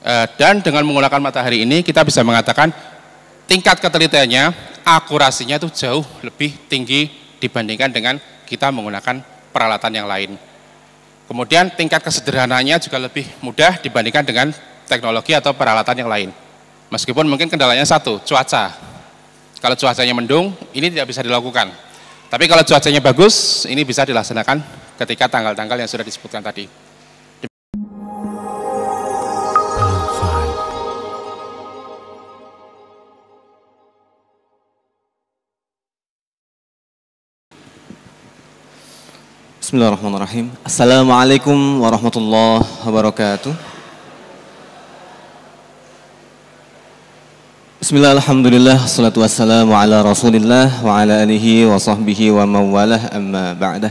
Dan dengan menggunakan matahari ini kita bisa mengatakan tingkat ketelitiannya, akurasinya itu jauh lebih tinggi dibandingkan dengan kita menggunakan peralatan yang lain. Kemudian tingkat kesederhanaannya juga lebih mudah dibandingkan dengan teknologi atau peralatan yang lain. Meskipun mungkin kendalanya satu, cuaca. Kalau cuacanya mendung, ini tidak bisa dilakukan. Tapi kalau cuacanya bagus, ini bisa dilaksanakan ketika tanggal-tanggal yang sudah disebutkan tadi. Bismillahirrahmanirrahim. Assalamualaikum warahmatullahi wabarakatuh. Bismillah, alhamdulillah, salatu wassalamu ala rasulillah wa ala alihi wa sahbihi wa mawalah, amma ba'dah.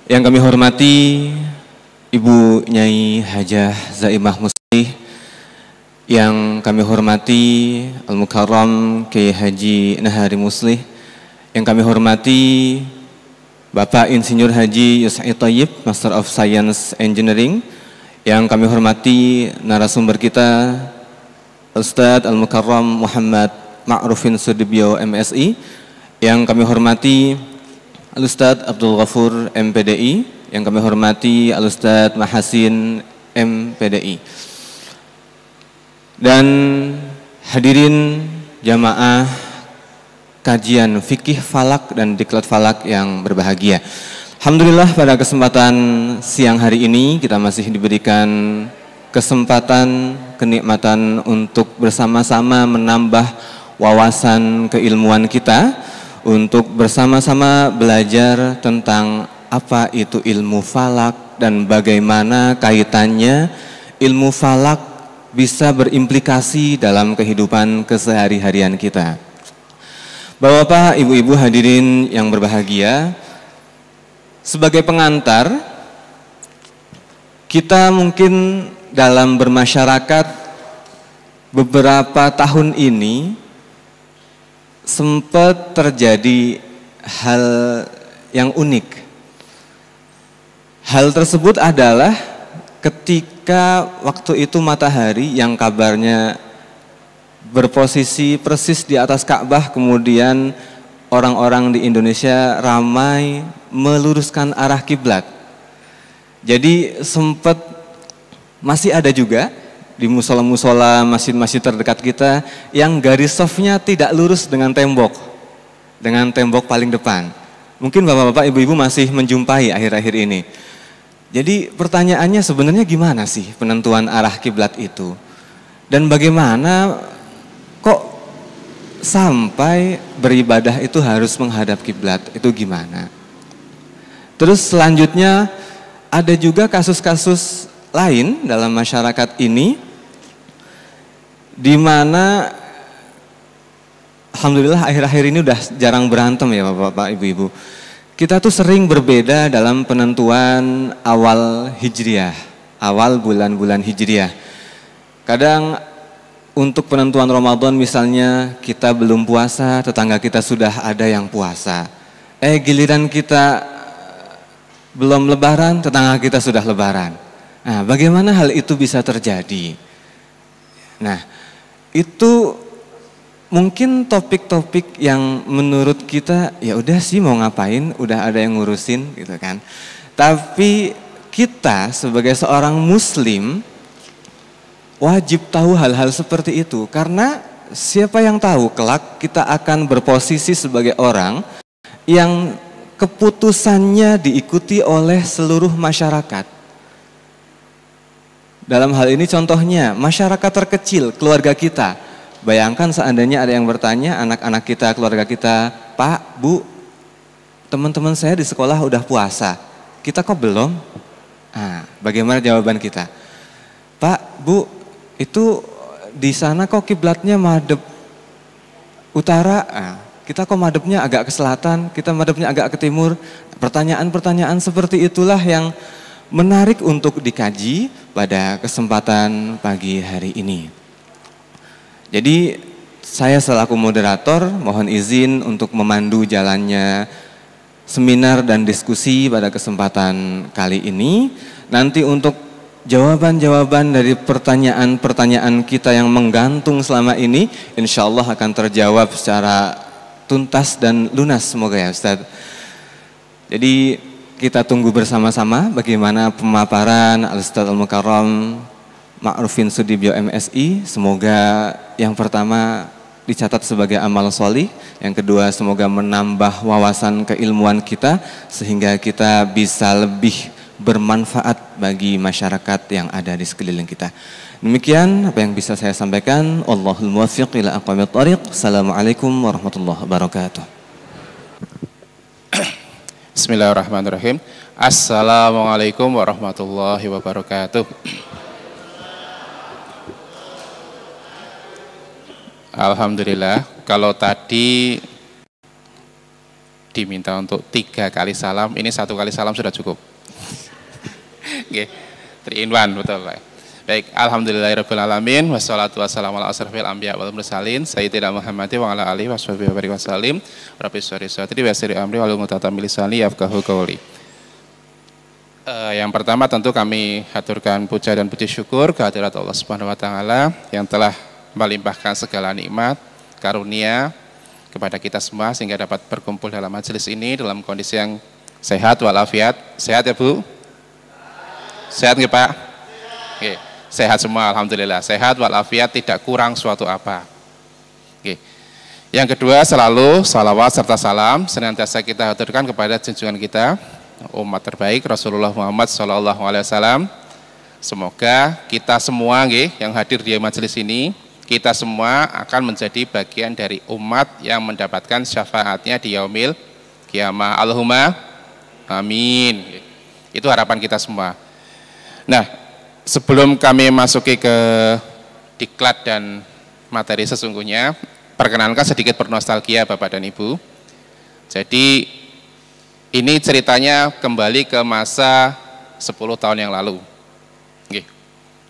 Yang kami hormati Ibu Nyai Hajah Zaimah Muslih, yang kami hormati Al-Mukarram Kiai Haji Nahari Muslih, yang kami hormati Bapak Insinyur Haji Yusai Thayyib, Master of Science Engineering, yang kami hormati narasumber kita Ustadz Al-Mukarram Muhammad Ma'rufin Sudibyo MSI, yang kami hormati Al-Ustadz Abdul Ghafur MPDI, yang kami hormati Al-Ustadz Mahasin MPDI, dan hadirin jamaah kajian fikih falak dan diklat falak yang berbahagia. Alhamdulillah, pada kesempatan siang hari ini kita masih diberikan kesempatan, kenikmatan untuk bersama-sama menambah wawasan keilmuan kita, untuk bersama-sama belajar tentang apa itu ilmu falak dan bagaimana kaitannya ilmu falak bisa berimplikasi dalam kehidupan kesehari-harian kita. Bapak-bapak, ibu-ibu hadirin yang berbahagia, sebagai pengantar, kita mungkin dalam bermasyarakat beberapa tahun ini sempat terjadi hal yang unik. Hal tersebut adalah ketika waktu itu matahari yang kabarnya berposisi persis di atas Ka'bah, kemudian orang-orang di Indonesia ramai meluruskan arah kiblat. Jadi sempat masih ada juga di musola-musola, masjid-masjid terdekat kita yang garis softnya tidak lurus dengan tembok paling depan. Mungkin bapak-bapak, ibu-ibu masih menjumpai akhir-akhir ini. Jadi pertanyaannya sebenarnya gimana sih penentuan arah kiblat itu? Dan bagaimana kok sampai beribadah itu harus menghadap kiblat, itu gimana? Terus selanjutnya ada juga kasus-kasus lain dalam masyarakat ini di mana alhamdulillah akhir-akhir ini udah jarang berantem ya Bapak-bapak, Ibu-ibu. Kita tuh sering berbeda dalam penentuan awal Hijriah, awal bulan-bulan Hijriah. Kadang untuk penentuan Ramadan misalnya kita belum puasa, tetangga kita sudah ada yang puasa. Giliran kita belum lebaran, tetangga kita sudah lebaran. Nah, bagaimana hal itu bisa terjadi? Nah, itu mungkin topik-topik yang menurut kita ya udah sih mau ngapain, udah ada yang ngurusin gitu kan. Tapi kita sebagai seorang muslim wajib tahu hal-hal seperti itu, karena siapa yang tahu kelak kita akan berposisi sebagai orang yang keputusannya diikuti oleh seluruh masyarakat. Dalam hal ini contohnya masyarakat terkecil, keluarga kita. Bayangkan seandainya ada yang bertanya, anak-anak kita, keluarga kita, Pak, Bu, teman-teman saya di sekolah udah puasa, kita kok belum? Nah, bagaimana jawaban kita? Pak, Bu, itu di sana kok kiblatnya madhep utara, kita kok madhepnya agak ke selatan, kita madhepnya agak ke timur. Pertanyaan-pertanyaan seperti itulah yang menarik untuk dikaji pada kesempatan pagi hari ini. Jadi saya selaku moderator mohon izin untuk memandu jalannya seminar dan diskusi pada kesempatan kali ini. Nanti untuk jawaban-jawaban dari pertanyaan-pertanyaan kita yang menggantung selama ini insya Allah akan terjawab secara tuntas dan lunas semoga ya Ustadz. Jadi kita tunggu bersama-sama bagaimana pemaparan Al-Ustadz Al-Mukarram Ma'rufin Sudibyo MSI. Semoga yang pertama dicatat sebagai amal sholih, yang kedua semoga menambah wawasan keilmuan kita sehingga kita bisa lebih bermanfaat bagi masyarakat yang ada di sekeliling kita. Demikian apa yang bisa saya sampaikan. Wallahul muwaffiq ila aqwamit thoriq. Assalamualaikum warahmatullahi wabarakatuh. Bismillahirrahmanirrahim. Assalamualaikum warahmatullahi wabarakatuh. Alhamdulillah, kalau tadi diminta untuk 3 kali salam, ini 1 kali salam sudah cukup. Oke, 3 in 1, betul Pak. Baik, alhamdulillahirabbil alamin wassalatu wassalamu ala asrofil anbiya wal mursalin sayyidina Muhammadin wa ala alihi washabihi wa barik wasallim. Rabbi shrah li sadri wa yassir li amri wahlul 'uqdatam min lisani yafqahu qawli. Yang pertama tentu kami haturkan puja dan puji syukur kehadirat Allah Subhanahu wa taala yang telah melimpahkan segala nikmat, karunia kepada kita semua sehingga dapat berkumpul dalam majelis ini dalam kondisi yang sehat walafiat. Sehat ya Bu? Sehat nggih Pak? Oke, sehat semua alhamdulillah. Sehat walafiat, tidak kurang suatu apa. Oke. Yang kedua, selalu salawat serta salam senantiasa kita haturkan kepada junjungan kita, umat terbaik Rasulullah Muhammad SAW. Semoga kita semua yang hadir di majelis ini, kita semua akan menjadi bagian dari umat yang mendapatkan syafaatnya di yaumil kiamah. Allahumma amin. Itu harapan kita semua. Nah, sebelum kami masuki ke diklat dan materi sesungguhnya, perkenalkan sedikit bernostalgia Bapak dan Ibu. Jadi ini ceritanya kembali ke masa 10 tahun yang lalu.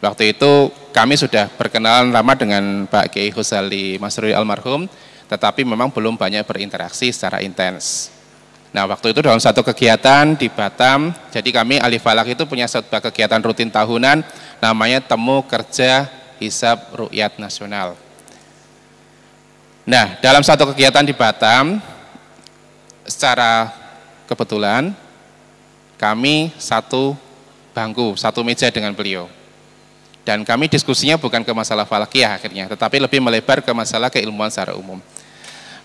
Waktu itu kami sudah berkenalan lama dengan Pak Kiai Husali Masruri almarhum, tetapi memang belum banyak berinteraksi secara intens. Nah, waktu itu dalam satu kegiatan di Batam, jadi kami Alif Falak itu punya sebuah kegiatan rutin tahunan namanya Temu Kerja Hisab Ru'yat Nasional. Nah, dalam satu kegiatan di Batam, secara kebetulan kami satu bangku, satu meja dengan beliau. Dan kami diskusinya bukan ke masalah falakiyah akhirnya, tetapi lebih melebar ke masalah keilmuan secara umum.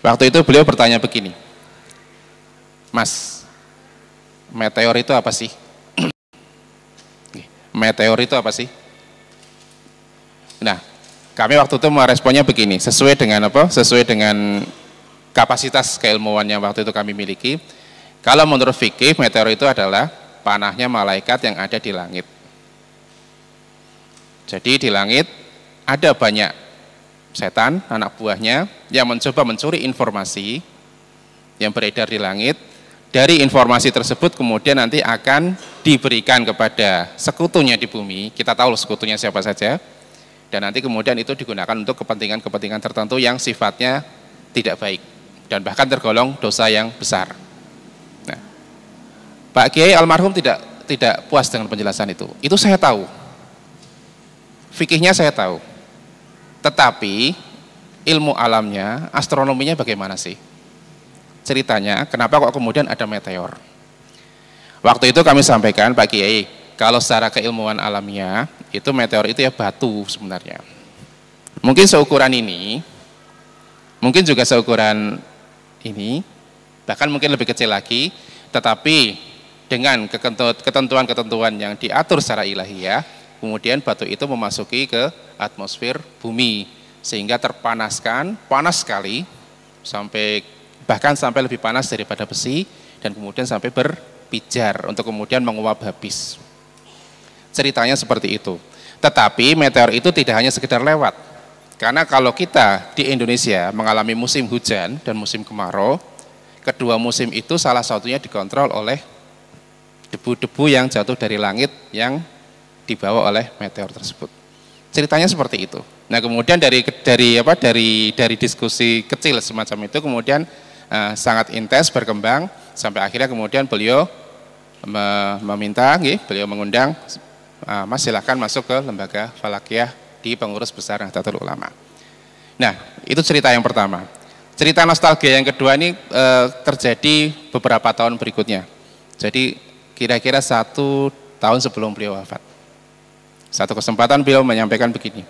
Waktu itu beliau bertanya begini, Mas, meteor itu apa sih? Meteor itu apa sih? Nah, kami waktu itu meresponnya begini, sesuai dengan apa? Sesuai dengan kapasitas keilmuan yang waktu itu kami miliki. Kalau menurut fikih, meteor itu adalah panahnya malaikat yang ada di langit. Jadi di langit ada banyak setan, anak buahnya, yang mencoba mencuri informasi yang beredar di langit. Dari informasi tersebut kemudian nanti akan diberikan kepada sekutunya di bumi. Kita tahu sekutunya siapa saja. Dan nanti kemudian itu digunakan untuk kepentingan-kepentingan tertentu yang sifatnya tidak baik. Dan bahkan tergolong dosa yang besar. Nah, Pak Kiai almarhum tidak puas dengan penjelasan itu. Itu saya tahu. Fikihnya saya tahu, tetapi ilmu alamnya, astronominya bagaimana sih? Ceritanya, kenapa kok kemudian ada meteor? Waktu itu kami sampaikan, Pak Kiai, kalau secara keilmuan alamnya, itu meteor itu ya batu sebenarnya. Mungkin seukuran ini, mungkin juga seukuran ini, bahkan mungkin lebih kecil lagi, tetapi dengan ketentuan-ketentuan yang diatur secara ilahiyah, kemudian batu itu memasuki ke atmosfer bumi sehingga terpanaskan, panas sekali bahkan sampai lebih panas daripada besi dan kemudian sampai berpijar untuk kemudian menguap habis. Ceritanya seperti itu. Tetapi meteor itu tidak hanya sekedar lewat. Karena kalau kita di Indonesia mengalami musim hujan dan musim kemarau, kedua musim itu salah satunya dikontrol oleh debu-debu yang jatuh dari langit yang dibawa oleh meteor tersebut. Ceritanya seperti itu. Nah, kemudian dari diskusi kecil semacam itu kemudian sangat intens berkembang sampai akhirnya kemudian beliau meminta, beliau mengundang Mas silahkan masuk ke lembaga Falakiyah di pengurus besar Nahdlatul Ulama. Nah, itu cerita yang pertama. Cerita nostalgia yang kedua ini terjadi beberapa tahun berikutnya. Jadi kira-kira 1 tahun sebelum beliau wafat. Satu kesempatan beliau menyampaikan begini,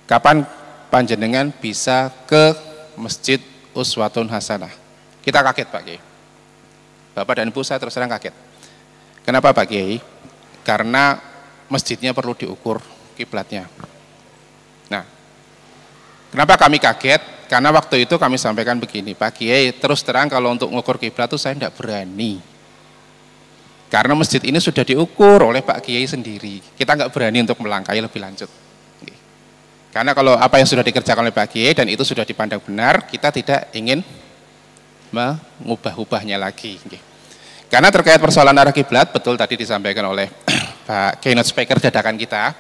kapan panjenengan bisa ke Masjid Uswatun Hasanah? Kita kaget Pak Kiai. Bapak dan Ibu saya terus terang kaget. Kenapa Pak Kiai? Karena masjidnya perlu diukur kiblatnya. Nah, kenapa kami kaget? Karena waktu itu kami sampaikan begini, Pak Kiai, terus terang kalau untuk mengukur kiblat itu saya tidak berani. Karena masjid ini sudah diukur oleh Pak Kiai sendiri. Kita nggak berani untuk melangkahi lebih lanjut. Karena kalau apa yang sudah dikerjakan oleh Pak Kiai dan itu sudah dipandang benar, kita tidak ingin mengubah-ubahnya lagi. Karena terkait persoalan arah kiblat, betul tadi disampaikan oleh Pak keynote speaker dadakan kita.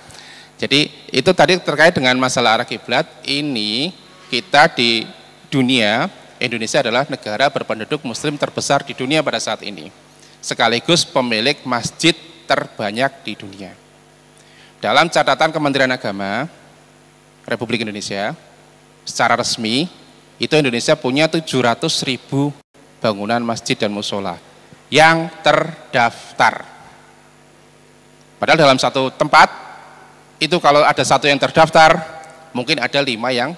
Jadi itu tadi terkait dengan masalah arah kiblat. Ini kita di dunia, Indonesia adalah negara berpenduduk muslim terbesar di dunia pada saat ini. Sekaligus pemilik masjid terbanyak di dunia. Dalam catatan Kementerian Agama Republik Indonesia, secara resmi, itu Indonesia punya 700.000 bangunan masjid dan musola yang terdaftar. Padahal dalam satu tempat, itu kalau ada satu yang terdaftar, mungkin ada 5 yang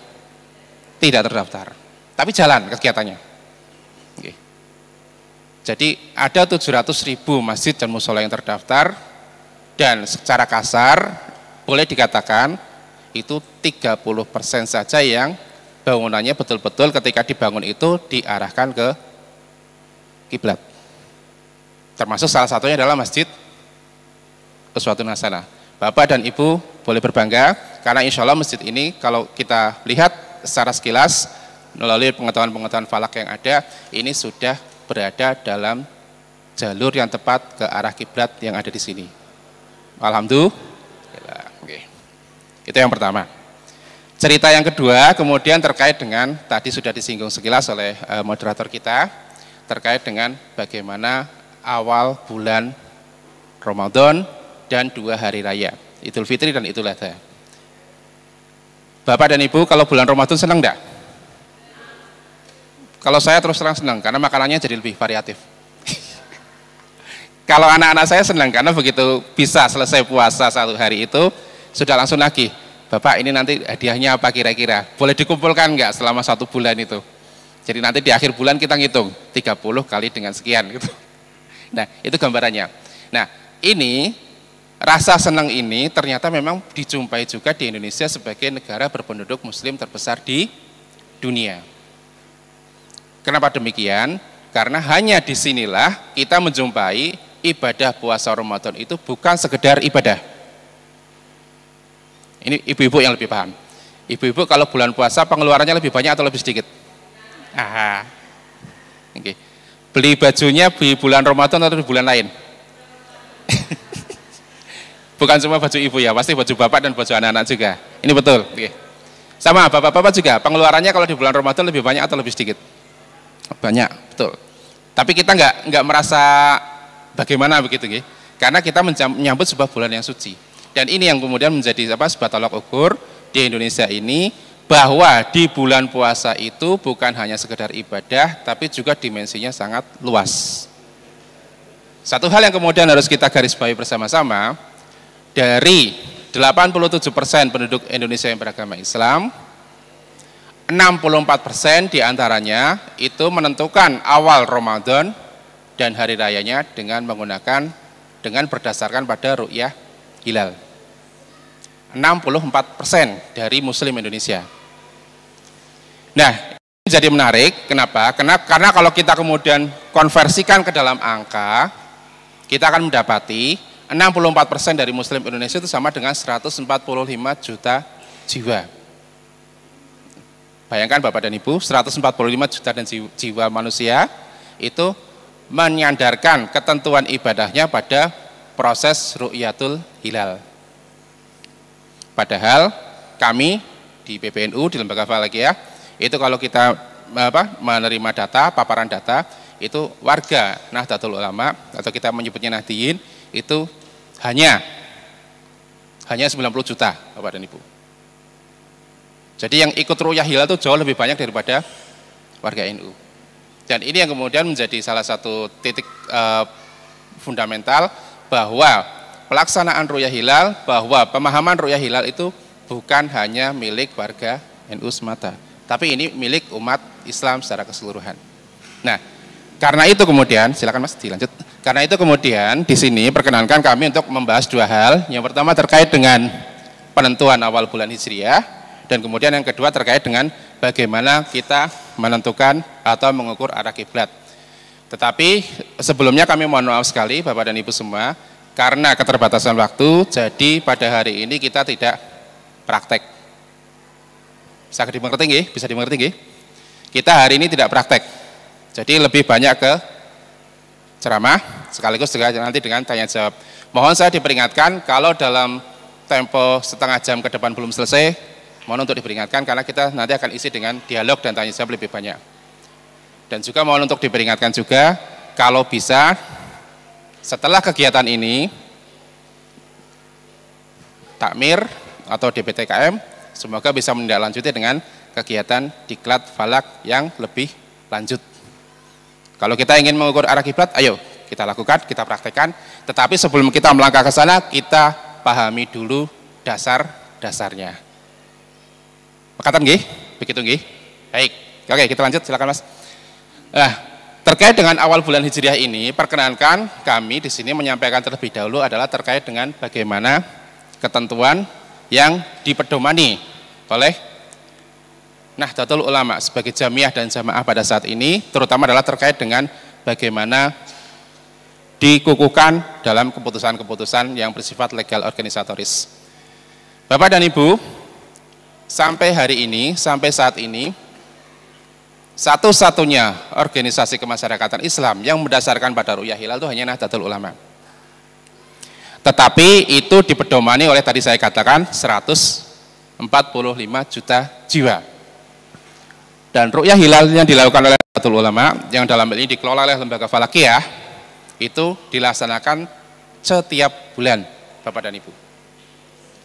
tidak terdaftar. Tapi jalan kegiatannya. Oke. Jadi ada 700.000 masjid dan musola yang terdaftar, dan secara kasar boleh dikatakan itu 30% saja yang bangunannya betul-betul ketika dibangun itu diarahkan ke kiblat. Termasuk salah satunya adalah Masjid Uswatun Hasanah. Bapak dan Ibu boleh berbangga karena insya Allah masjid ini kalau kita lihat secara sekilas melalui pengetahuan-pengetahuan falak yang ada, ini sudah berada dalam jalur yang tepat ke arah kiblat yang ada di sini. Alhamdulillah. Oke. Itu yang pertama. Cerita yang kedua kemudian terkait dengan tadi sudah disinggung sekilas oleh moderator kita terkait dengan bagaimana awal bulan Ramadan dan 2 hari raya, Idul Fitri dan Idul Adha. Bapak dan Ibu kalau bulan Ramadan senang enggak? Kalau saya terus terang senang karena makanannya jadi lebih variatif. Kalau anak-anak saya senang karena begitu bisa selesai puasa 1 hari itu sudah langsung lagi, Bapak ini nanti hadiahnya apa kira-kira? Boleh dikumpulkan enggak selama 1 bulan itu? Jadi nanti di akhir bulan kita ngitung 30 kali dengan sekian gitu. Nah, itu gambarannya. Nah, ini rasa senang ini ternyata memang dijumpai juga di Indonesia sebagai negara berpenduduk muslim terbesar di dunia. Kenapa demikian? Karena hanya disinilah kita menjumpai ibadah puasa Ramadan itu bukan sekedar ibadah. Ini ibu-ibu yang lebih paham. Ibu-ibu kalau bulan puasa pengeluarannya lebih banyak atau lebih sedikit? Okay. Beli bajunya di bulan Ramadan atau di bulan lain? Bukan cuma baju ibu ya, pasti baju bapak dan baju anak-anak juga. Ini betul. Okay. Sama bapak-bapak juga, pengeluarannya kalau di bulan Ramadan lebih banyak atau lebih sedikit? Banyak, betul. Tapi kita nggak merasa bagaimana begitu, gitu. Karena kita menyambut sebuah bulan yang suci. Dan ini yang kemudian menjadi sebuah tolak ukur di Indonesia ini, bahwa di bulan puasa itu bukan hanya sekedar ibadah, tapi juga dimensinya sangat luas. Satu hal yang kemudian harus kita garis bawahi bersama-sama, dari 87% penduduk Indonesia yang beragama Islam, 64% diantaranya itu menentukan awal Ramadan dan hari rayanya dengan berdasarkan pada ru'yah hilal. 64% dari Muslim Indonesia. Nah, ini jadi menarik. Kenapa? Karena kalau kita kemudian konversikan ke dalam angka, kita akan mendapati 64% dari Muslim Indonesia itu sama dengan 145 juta jiwa. Bayangkan Bapak dan Ibu, 145 juta dan jiwa manusia itu menyandarkan ketentuan ibadahnya pada proses ru'yatul hilal. Padahal kami di PBNU, di Lembaga Falakiyah, itu kalau kita menerima data, paparan data, itu warga Nahdlatul Ulama, atau kita menyebutnya Nahdiyin, itu hanya hanya 90 juta Bapak dan Ibu. Jadi yang ikut ru'yah hilal itu jauh lebih banyak daripada warga NU. Dan ini yang kemudian menjadi salah satu titik fundamental bahwa pelaksanaan ru'yah hilal, bahwa pemahaman ru'yah hilal itu bukan hanya milik warga NU semata, tapi ini milik umat Islam secara keseluruhan. Nah, karena itu kemudian, silakan Mas dilanjut. Karena itu kemudian di sini perkenankan kami untuk membahas dua hal. Yang pertama terkait dengan penentuan awal bulan Hijriah, dan kemudian yang kedua terkait dengan bagaimana kita menentukan atau mengukur arah kiblat. Tetapi sebelumnya kami mohon maaf sekali Bapak dan Ibu semua, karena keterbatasan waktu, jadi pada hari ini kita tidak praktek. Bisa dimengerti nggih? Bisa dimengerti nggih? Kita hari ini tidak praktek. Jadi lebih banyak ke ceramah, sekaligus juga nanti dengan tanya jawab. Mohon saya diperingatkan kalau dalam tempo setengah jam ke depan belum selesai, mohon untuk diperingatkan karena kita nanti akan isi dengan dialog dan tanya jawab lebih banyak. Dan juga mohon untuk diperingatkan juga kalau bisa setelah kegiatan ini takmir atau DPTKM semoga bisa menindaklanjuti dengan kegiatan diklat falak yang lebih lanjut. Kalau kita ingin mengukur arah kiblat, ayo kita lakukan, kita praktekkan. Tetapi sebelum kita melangkah ke sana, kita pahami dulu dasar-dasarnya. Makatan nggih? Begitu nggih? Baik. Oke, kita lanjut, silakan Mas. Nah, terkait dengan awal bulan Hijriah ini, perkenankan kami di sini menyampaikan terlebih dahulu adalah terkait dengan bagaimana ketentuan yang dipedomani oleh Nahdlatul Ulama sebagai jamiah dan jamaah pada saat ini, terutama adalah terkait dengan bagaimana dikukuhkan dalam keputusan-keputusan yang bersifat legal organisatoris. Bapak dan Ibu, sampai hari ini, sampai saat ini, satu-satunya organisasi kemasyarakatan Islam yang mendasarkan pada ru'yah hilal itu hanya Nahdlatul Ulama. Tetapi itu dipedomani oleh tadi saya katakan 145 juta jiwa. Dan ru'yah hilal yang dilakukan oleh Nahdlatul Ulama yang dalam hal ini dikelola oleh Lembaga Falakiyah itu dilaksanakan setiap bulan Bapak dan Ibu.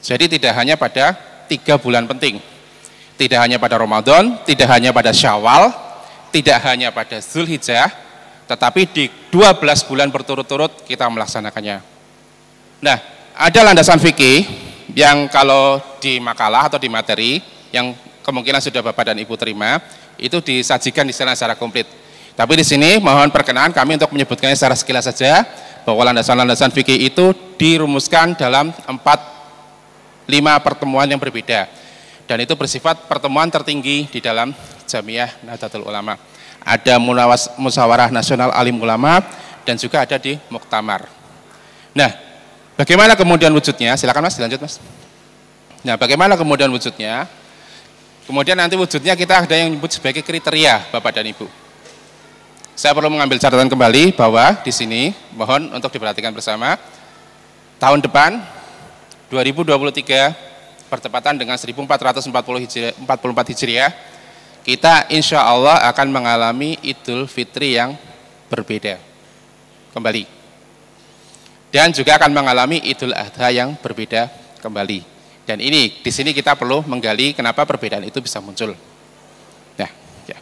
Jadi tidak hanya pada 3 bulan penting, tidak hanya pada Ramadan, tidak hanya pada Syawal, tidak hanya pada Zulhijjah, tetapi di 12 bulan berturut-turut kita melaksanakannya. Nah, ada landasan fikih yang kalau di makalah atau di materi yang kemungkinan sudah Bapak dan Ibu terima, itu disajikan di sana secara komplit. Tapi di sini mohon perkenan kami untuk menyebutkannya secara sekilas saja, bahwa landasan-landasan fikih itu dirumuskan dalam 4-5 pertemuan yang berbeda. Dan itu bersifat pertemuan tertinggi di dalam Jamiah Nahdlatul Ulama. Ada Musyawarah Nasional Alim Ulama dan juga ada di Muktamar. Nah, bagaimana kemudian wujudnya? Silakan Mas, dilanjut Mas. Nah, bagaimana kemudian wujudnya? Kemudian nanti wujudnya kita ada yang menyebut sebagai kriteria Bapak dan Ibu. Saya perlu mengambil catatan kembali bahwa di sini mohon untuk diperhatikan bersama. Tahun depan 2023 bertepatan dengan 1444 Hijriah, kita insya Allah akan mengalami Idul Fitri yang berbeda kembali. Dan juga akan mengalami Idul Adha yang berbeda kembali. Dan ini di sini kita perlu menggali kenapa perbedaan itu bisa muncul. Nah, ya.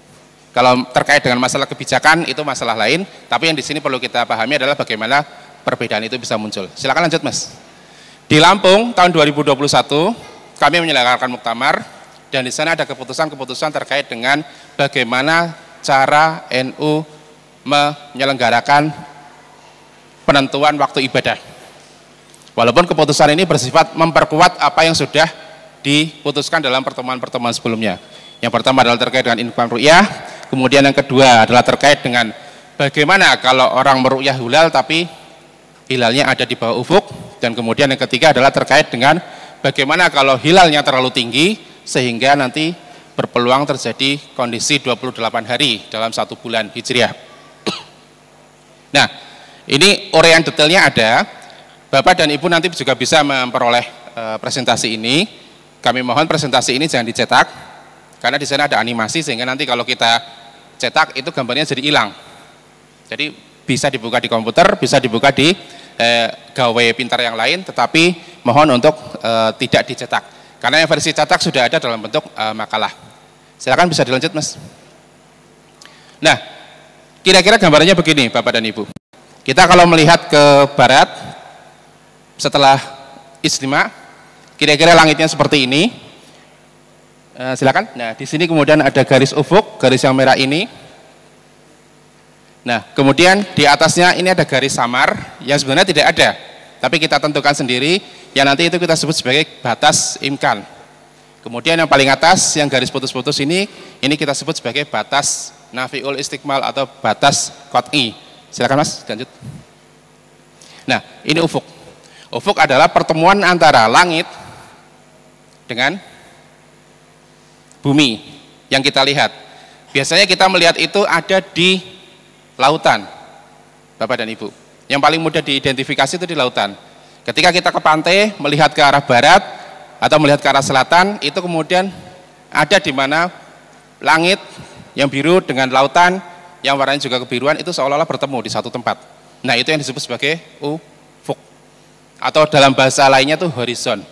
Kalau terkait dengan masalah kebijakan itu masalah lain, tapi yang di sini perlu kita pahami adalah bagaimana perbedaan itu bisa muncul. Silakan lanjut Mas. Di Lampung tahun 2021 kami menyelenggarakan muktamar dan di sana ada keputusan-keputusan terkait dengan bagaimana cara NU menyelenggarakan penentuan waktu ibadah. Walaupun keputusan ini bersifat memperkuat apa yang sudah diputuskan dalam pertemuan-pertemuan sebelumnya. Yang pertama adalah terkait dengan infak ru'yah, kemudian yang kedua adalah terkait dengan bagaimana kalau orang meru'yah hilal tapi hilalnya ada di bawah ufuk, dan kemudian yang ketiga adalah terkait dengan bagaimana kalau hilalnya terlalu tinggi sehingga nanti berpeluang terjadi kondisi 28 hari dalam 1 bulan Hijriah. Nah, ini uraian detailnya ada. Bapak dan Ibu nanti juga bisa memperoleh presentasi ini. Kami mohon presentasi ini jangan dicetak, karena di sana ada animasi sehingga nanti kalau kita cetak itu gambarnya jadi hilang. Jadi bisa dibuka di komputer, bisa dibuka di gawe pintar yang lain, tetapi mohon untuk tidak dicetak. Karena yang versi cetak sudah ada dalam bentuk makalah. Silakan bisa dilanjut, Mas. Nah, kira-kira gambarannya begini, Bapak dan Ibu. Kita kalau melihat ke barat, setelah istima, kira-kira langitnya seperti ini. Silakan. Nah, di sini kemudian ada garis ufuk, garis yang merah ini. Nah, kemudian di atasnya ini ada garis samar yang sebenarnya tidak ada, tapi kita tentukan sendiri, yang nanti itu kita sebut sebagai batas imkan. Kemudian yang paling atas, yang garis putus-putus ini kita sebut sebagai batas nafiul istikmal atau batas qat'i. Silakan Mas, lanjut. Nah, ini ufuk. Ufuk adalah pertemuan antara langit dengan bumi yang kita lihat. Biasanya kita melihat itu ada di lautan, Bapak dan Ibu. Yang paling mudah diidentifikasi itu di lautan. Ketika kita ke pantai, melihat ke arah barat atau melihat ke arah selatan, itu kemudian ada di mana langit yang biru dengan lautan yang warnanya juga kebiruan itu seolah-olah bertemu di satu tempat. Nah, itu yang disebut sebagai ufuk. Atau dalam bahasa lainnya itu horizon.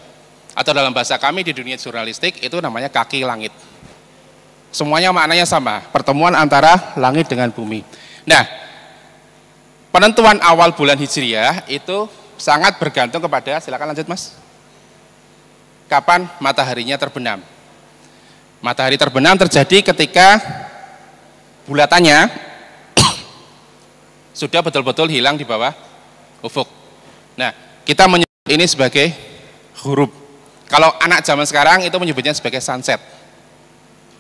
Atau dalam bahasa kami di dunia jurnalistik itu namanya kaki langit. Semuanya maknanya sama, pertemuan antara langit dengan bumi. Nah, penentuan awal bulan Hijriah itu sangat bergantung kepada, silakan lanjut Mas, kapan mataharinya terbenam. Matahari terbenam terjadi ketika bulatannya sudah betul-betul hilang di bawah ufuk. Nah, kita menyebut ini sebagai huruf. Kalau anak zaman sekarang itu menyebutnya sebagai sunset.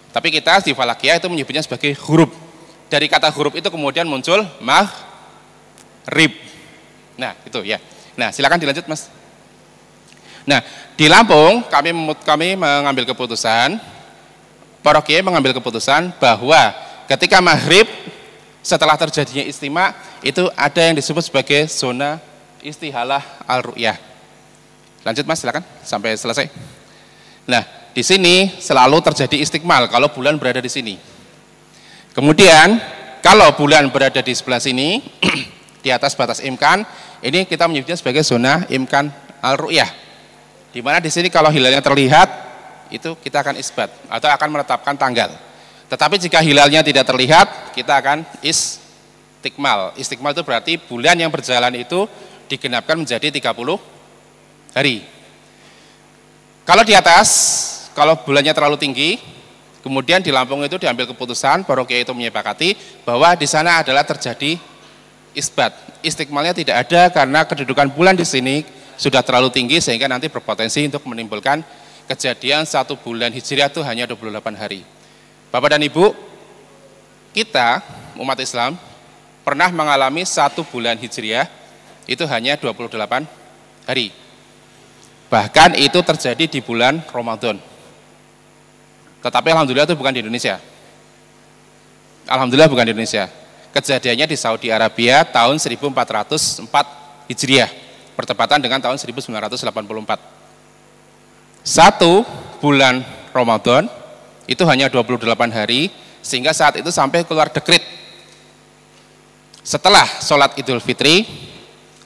Tapi kita di Falakiyah itu menyebutnya sebagai huruf. Dari kata huruf itu kemudian muncul maghrib. Nah, itu ya. Nah, silakan dilanjut, Mas. Nah, di Lampung kami mengambil keputusan, para kiai mengambil keputusan bahwa ketika maghrib setelah terjadinya istima itu ada yang disebut sebagai zona istihalah al-ru'yah. Lanjut Mas, silakan sampai selesai. Nah, di sini selalu terjadi istikmal kalau bulan berada di sini. Kemudian kalau bulan berada di sebelah sini di atas batas imkan, ini kita menyebutnya sebagai zona imkan al-ru'yah. Di mana di sini kalau hilalnya terlihat itu kita akan isbat atau akan menetapkan tanggal. Tetapi jika hilalnya tidak terlihat, kita akan istikmal. Istikmal itu berarti bulan yang berjalan itu digenapkan menjadi 30 hari. Kalau di atas, kalau bulannya terlalu tinggi, kemudian di Lampung itu diambil keputusan, para kiai itu menyepakati bahwa di sana adalah terjadi isbat. Istikmalnya tidak ada karena kedudukan bulan di sini sudah terlalu tinggi sehingga nanti berpotensi untuk menimbulkan kejadian satu bulan Hijriah itu hanya 28 hari. Bapak dan Ibu, kita umat Islam pernah mengalami satu bulan Hijriah itu hanya 28 hari. Bahkan itu terjadi di bulan Ramadan. Tetapi alhamdulillah itu bukan di Indonesia. Alhamdulillah bukan di Indonesia. Kejadiannya di Saudi Arabia tahun 1404 Hijriah, bertepatan dengan tahun 1984. Satu bulan Ramadan itu hanya 28 hari, sehingga saat itu sampai keluar dekret. Setelah sholat Idul Fitri,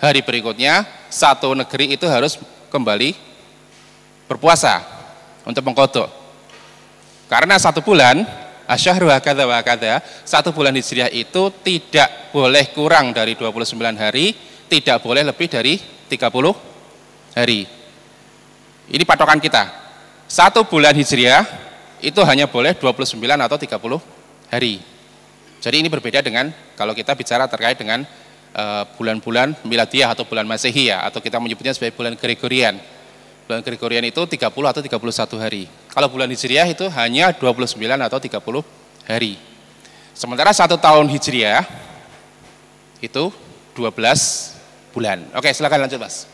hari berikutnya satu negeri itu harus kembali berpuasa untuk mengqadha. Karena satu bulan asyhru hakadha wa hakadha, satu bulan Hijriah itu tidak boleh kurang dari 29 hari, tidak boleh lebih dari 30 hari. Ini patokan kita. Satu bulan Hijriah itu hanya boleh 29 atau 30 hari. Jadi ini berbeda dengan kalau kita bicara terkait dengan bulan-bulan miladiyah atau bulan Masehi ya, atau kita menyebutnya sebagai bulan Gregorian. Bulan Gregorian itu 30 atau 31 hari. Kalau bulan Hijriah itu hanya 29 atau 30 hari. Sementara satu tahun Hijriah itu 12 bulan. Oke, silakan lanjut Mas.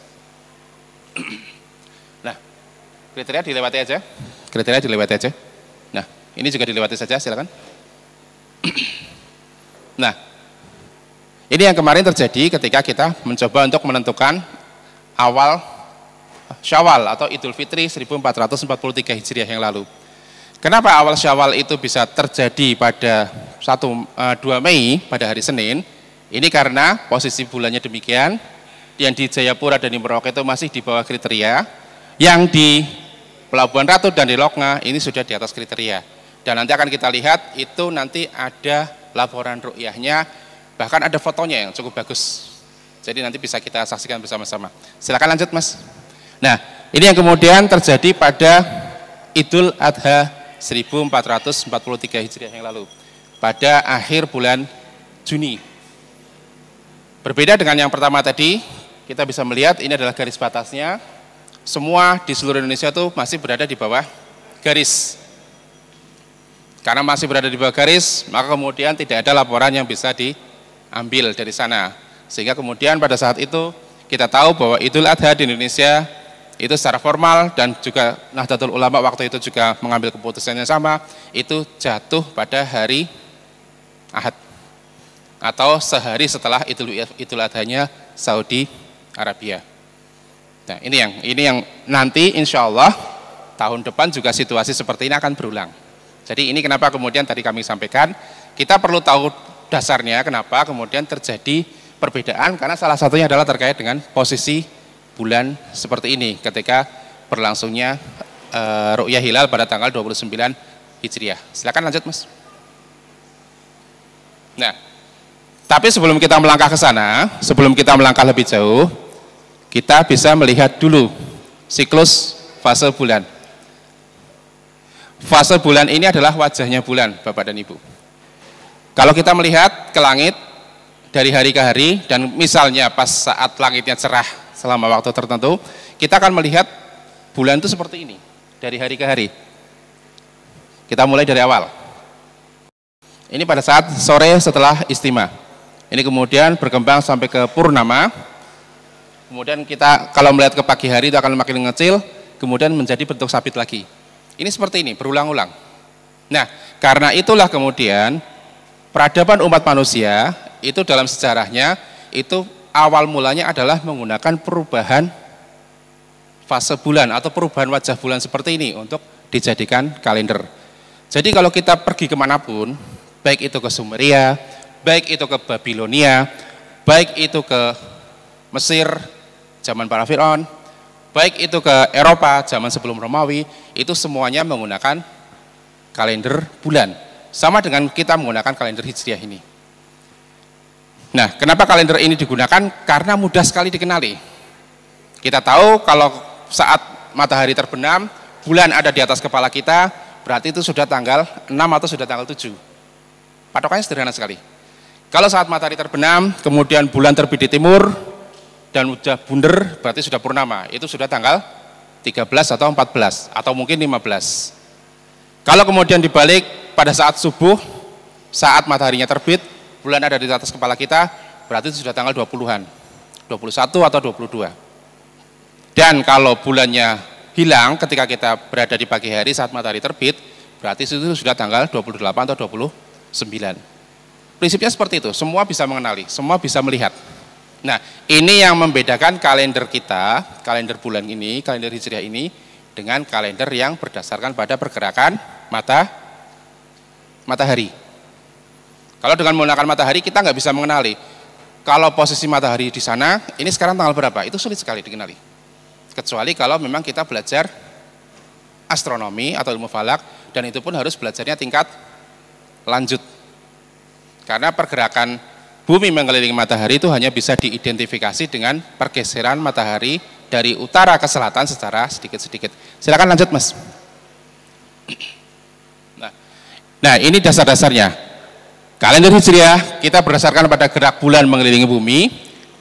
Nah, kriteria dilewati aja. Kriteria dilewati aja. Nah, ini juga dilewati saja, silakan. Nah, ini yang kemarin terjadi ketika kita mencoba untuk menentukan awal Syawal atau Idul Fitri 1443 Hijriah yang lalu. Kenapa awal Syawal itu bisa terjadi pada 2 Mei pada hari Senin? Ini karena posisi bulannya demikian, yang di Jayapura dan di Merauke itu masih di bawah kriteria, yang di Pelabuhan Ratu dan di Loknga ini sudah di atas kriteria. Dan nanti akan kita lihat itu nanti ada laporan ru'yahnya, bahkan ada fotonya yang cukup bagus. Jadi nanti bisa kita saksikan bersama-sama. Silakan lanjut Mas. Nah, ini yang kemudian terjadi pada Idul Adha 1443 Hijriah yang lalu, pada akhir bulan Juni. Berbeda dengan yang pertama tadi, kita bisa melihat ini adalah garis batasnya. Semua di seluruh Indonesia itu masih berada di bawah garis. Karena masih berada di bawah garis, maka kemudian tidak ada laporan yang bisa diambil dari sana. Sehingga kemudian pada saat itu kita tahu bahwa Idul Adha di Indonesia itu secara formal, dan juga Nahdlatul Ulama waktu itu juga mengambil keputusan yang sama, itu jatuh pada hari Ahad atau sehari setelah Idul Adhanya Saudi Arabia. Nah, ini yang nanti insya Allah tahun depan juga situasi seperti ini akan berulang. Jadi ini kenapa kemudian tadi kami sampaikan, kita perlu tahu dasarnya kenapa kemudian terjadi perbedaan, karena salah satunya adalah terkait dengan posisi bulan seperti ini ketika berlangsungnya ru'yah hilal pada tanggal 29 Hijriah. Silakan lanjut Mas. Nah, tapi sebelum kita melangkah ke sana, sebelum kita melangkah lebih jauh, kita bisa melihat dulu siklus fase bulan. Fase bulan ini adalah wajahnya bulan, Bapak dan Ibu. Kalau kita melihat ke langit dari hari ke hari, dan misalnya pas saat langitnya cerah selama waktu tertentu, kita akan melihat bulan itu seperti ini, dari hari ke hari. Kita mulai dari awal. Ini pada saat sore setelah istima. Ini kemudian berkembang sampai ke purnama. Kemudian kita kalau melihat ke pagi hari itu akan makin mengecil, kemudian menjadi bentuk sabit lagi. Ini seperti ini, berulang-ulang. Nah, karena itulah kemudian peradaban umat manusia itu dalam sejarahnya itu awal mulanya adalah menggunakan perubahan fase bulan atau perubahan wajah bulan seperti ini untuk dijadikan kalender. Jadi kalau kita pergi kemanapun, baik itu ke Sumeria, baik itu ke Babilonia, baik itu ke Mesir zaman para Fir'aun, baik itu ke Eropa zaman sebelum Romawi, itu semuanya menggunakan kalender bulan. Sama dengan kita menggunakan kalender Hijriah ini. Nah, kenapa kalender ini digunakan? Karena mudah sekali dikenali. Kita tahu kalau saat matahari terbenam, bulan ada di atas kepala kita, berarti itu sudah tanggal 6 atau sudah tanggal 7. Patokannya sederhana sekali. Kalau saat matahari terbenam, kemudian bulan terbit di timur, dan sudah bunder, berarti sudah purnama. Itu sudah tanggal 13 atau 14, atau mungkin 15. Kalau kemudian dibalik pada saat subuh, saat mataharinya terbit, bulan ada di atas kepala kita, berarti itu sudah tanggal 20-an, 21 atau 22. Dan kalau bulannya hilang ketika kita berada di pagi hari saat matahari terbit, berarti itu sudah tanggal 28 atau 29. Prinsipnya seperti itu, semua bisa mengenali, semua bisa melihat. Nah, ini yang membedakan kalender kita, kalender bulan ini, kalender Hijriah ini, dengan kalender yang berdasarkan pada pergerakan matahari. Kalau dengan menggunakan matahari, kita nggak bisa mengenali. Kalau posisi matahari di sana, ini sekarang tanggal berapa? Itu sulit sekali dikenali. Kecuali kalau memang kita belajar astronomi atau ilmu falak, dan itu pun harus belajarnya tingkat lanjut. Karena pergerakan bumi mengelilingi matahari itu hanya bisa diidentifikasi dengan pergeseran matahari dari utara ke selatan secara sedikit-sedikit. Silakan lanjut Mas. Nah, ini dasar-dasarnya. Kalender Hijriah kita berdasarkan pada gerak bulan mengelilingi bumi,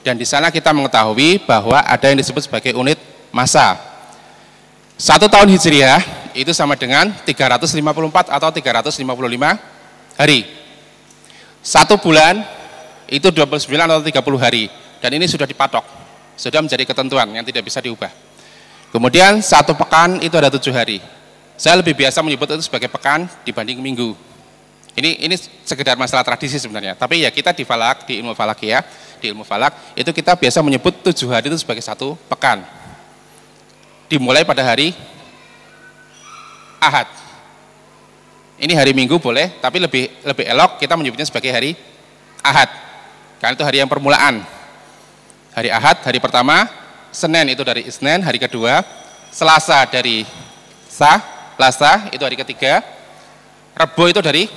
dan di sana kita mengetahui bahwa ada yang disebut sebagai unit massa. 1 tahun Hijriah itu sama dengan 354 atau 355 hari. 1 bulan itu 29 atau 30 hari, dan ini sudah dipatok, sudah menjadi ketentuan yang tidak bisa diubah. Kemudian 1 pekan itu ada 7 hari. Saya lebih biasa menyebut itu sebagai pekan dibanding minggu. Ini sekedar masalah tradisi sebenarnya, tapi ya kita di falak, di ilmu falak ya, di ilmu falak itu kita biasa menyebut 7 hari itu sebagai 1 pekan. Dimulai pada hari Ahad. Ini hari Minggu boleh, tapi lebih elok kita menyebutnya sebagai hari Ahad, karena itu hari yang permulaan. Hari Ahad, hari pertama, Senin itu dari Isnin, hari kedua, Selasa dari Lasa, itu hari ketiga, Rebo itu dari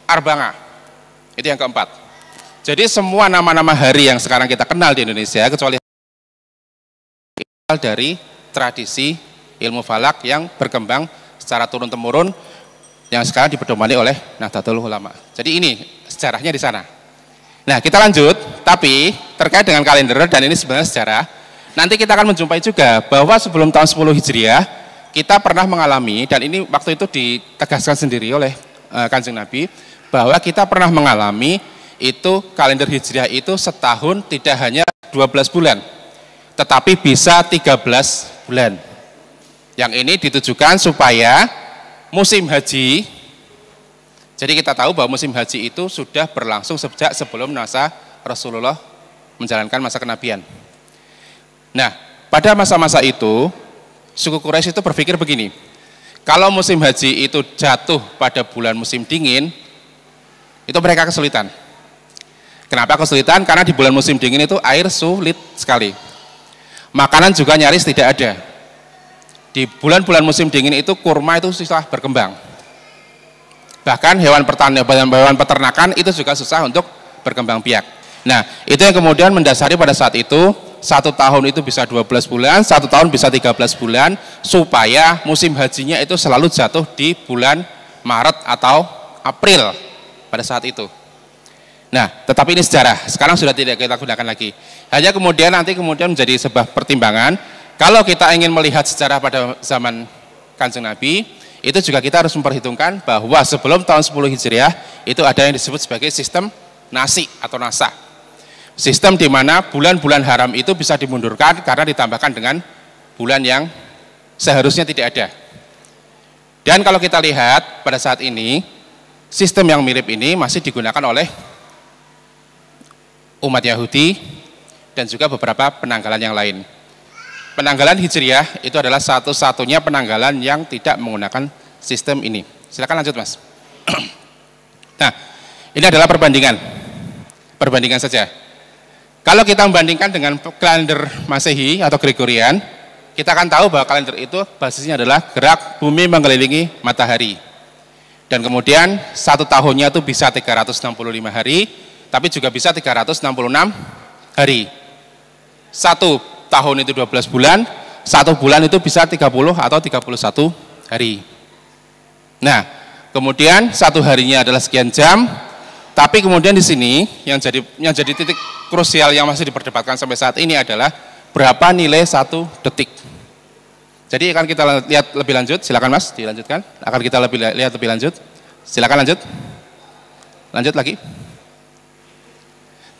Arbanga, itu yang keempat. Jadi semua nama-nama hari yang sekarang kita kenal di Indonesia, kecuali dari tradisi ilmu falak yang berkembang secara turun-temurun, yang sekarang dipedomani oleh Nahdlatul Ulama. Jadi ini sejarahnya di sana. Nah, kita lanjut, tapi terkait dengan kalender, dan ini sebenarnya sejarah, nanti kita akan menjumpai juga bahwa sebelum tahun 10 Hijriah, kita pernah mengalami, dan ini waktu itu ditegaskan sendiri oleh Kanjeng Nabi, bahwa kita pernah mengalami itu kalender Hijriah itu setahun tidak hanya 12 bulan, tetapi bisa 13 bulan. Yang ini ditujukan supaya musim haji, jadi kita tahu bahwa musim haji itu sudah berlangsung sejak sebelum masa Rasulullah menjalankan masa kenabian. Nah, pada masa-masa itu, suku Quraisy itu berpikir begini, kalau musim haji itu jatuh pada bulan musim dingin, itu mereka kesulitan. Kenapa kesulitan? Karena di bulan musim dingin itu air sulit sekali. Makanan juga nyaris tidak ada. Di bulan-bulan musim dingin itu kurma itu susah berkembang. Bahkan hewan peternakan itu juga susah untuk berkembang biak. Nah, itu yang kemudian mendasari pada saat itu, 1 tahun itu bisa 12 bulan, 1 tahun bisa 13 bulan, supaya musim hajinya itu selalu jatuh di bulan Maret atau April pada saat itu. Nah, tetapi ini sejarah, sekarang sudah tidak kita gunakan lagi. Hanya kemudian nanti menjadi sebuah pertimbangan, kalau kita ingin melihat sejarah pada zaman Kanjeng Nabi, itu juga kita harus memperhitungkan bahwa sebelum tahun 10 Hijriah, itu ada yang disebut sebagai sistem nasi atau nasa. Sistem di mana bulan-bulan haram itu bisa dimundurkan karena ditambahkan dengan bulan yang seharusnya tidak ada. Dan kalau kita lihat pada saat ini, sistem yang mirip ini masih digunakan oleh umat Yahudi dan juga beberapa penanggalan yang lain. Penanggalan Hijriah itu adalah satu-satunya penanggalan yang tidak menggunakan sistem ini. Silakan lanjut, Mas. Nah, ini adalah perbandingan saja. Kalau kita membandingkan dengan kalender Masehi atau Gregorian, kita akan tahu bahwa kalender itu basisnya adalah gerak bumi mengelilingi matahari. Dan kemudian 1 tahunnya itu bisa 365 hari, tapi juga bisa 366 hari. 1 tahun itu 12 bulan, 1 bulan itu bisa 30 atau 31 hari. Nah, kemudian 1 harinya adalah sekian jam, tapi kemudian di sini yang jadi titik krusial yang masih diperdebatkan sampai saat ini adalah berapa nilai 1 detik. Jadi akan kita lihat lebih lanjut, silakan Mas, dilanjutkan. Akan kita lihat lebih lanjut. Silakan lanjut. Lanjut lagi.